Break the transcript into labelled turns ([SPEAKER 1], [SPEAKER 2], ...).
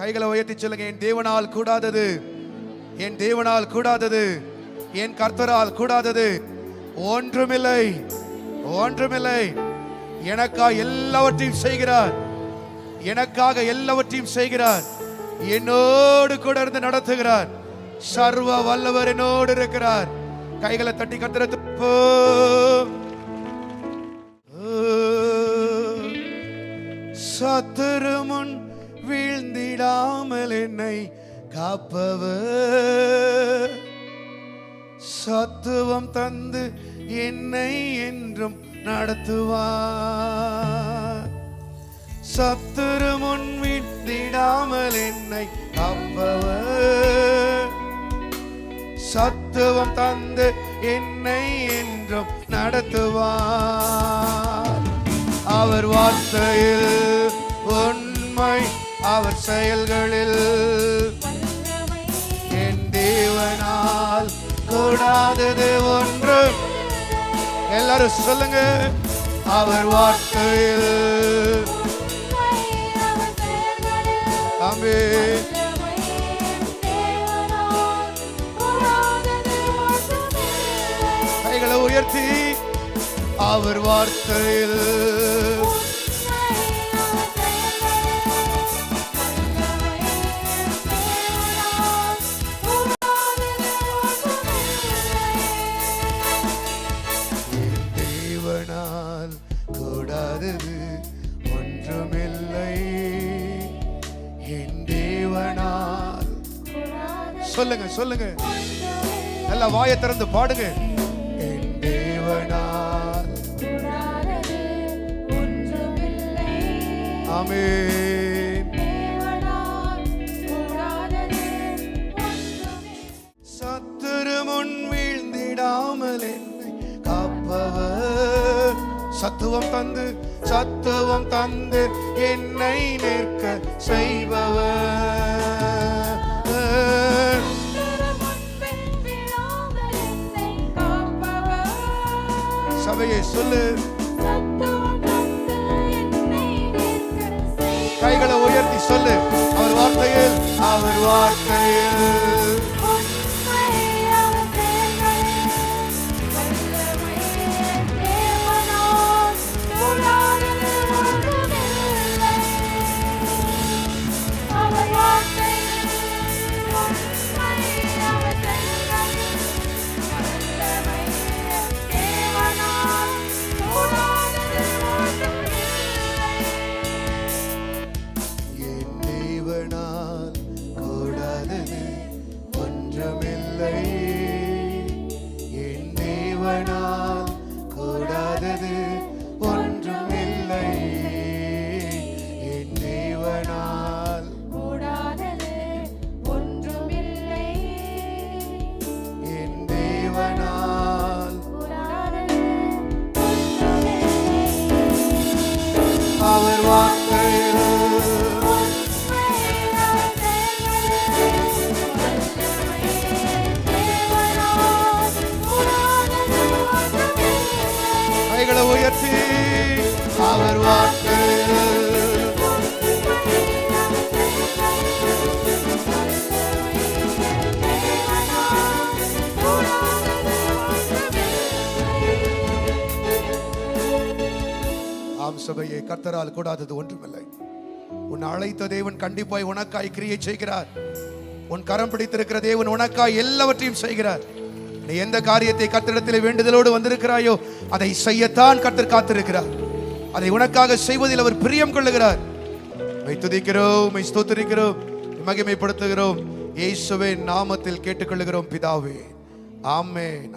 [SPEAKER 1] கைகளை உயர்த்தி சொல்லுங்க. என் தேவனால் கூடாதது, என் தேவனால் கூடாதது, என் கர்த்தரால் கூடாதது ஒன்றுமில்லை, ஒன்றுமில்லை. எனக்காக எல்லாவற்றையும் செய்கிறார், எனக்காக எல்லாவற்றையும் செய்கிறார். என்னோடு கூட இருந்து நடத்துகிறார். சர்வ வல்லவர் என்னோடு இருக்கிறார். கைகளை தட்டி கர்த்தரை சத்துரு முன் வீழ்ந்திடாமல் என்னை காப்பவர், சத்துவம் தந்து என்னை என்றும் நடத்துவார். சத்துரு முன் வீழ்ந்திடாமல் என்னை காப்பவர், சத்துவம் தந்து என்னை என்றும் நடத்துவார். அவர் வார்த்தையில் உண்மை, அவர் செயல்களில் என் தேவனால் கூடாதது ஒன்று. எல்லாரும் சொல்லுங்க. அவர் வார்த்தையில் ஆமென். கைகளை உயர்த்தி அவர் வார்த்தையில் தேவனால் கூடாதது ஒன்றுமில்லை. என் தேவனால் சொல்லுங்க, சொல்லுங்க. நல்லா வாயை திறந்து பாடுங்க. என் தேவனால் ஆமென். சத்துரு முன் வீழ்ந்திடாமல் என்னை காப்பவர், சத்துவம் தந்து, சத்துவம் தந்து என்னை நிற்க செய்பவர். சபையை சொல்லு. கைகளை உயர்த்தி சொல்லு. அவர் வார்த்தையில், அவர் வார்த்தையில் உயர்த்தி அவர் வார்த்தையில் ஆம். சபையை கர்த்தரால் கூடாதது ஒன்றுமில்லை. உன் அழைத்த தேவன் கண்டிப்பாய் உனக்காய் கிரியை செய்கிறார். உன் கரம் பிடித்திருக்கிற தேவன் உனக்காய் எல்லாவற்றையும் செய்கிறார். நீ எந்த காரியத்தை கர்த்தரிடத்தில் வேண்டுதலோடு வந்திருக்கிறாயோ அதை செய்யத்தான் கர்த்தர் காத்திருக்கிறார். அதை உனக்காக செய்வதில் அவர் பிரியம் கொள்ளுகிறார். துதிக்கிறோம், ஸ்தோத்திரிக்கிறோம், மகிமைப்படுத்துகிறோம். இயேசுவின் நாமத்தில் கேட்டுக்கொள்ளுகிறோம் பிதாவே. ஆமென்.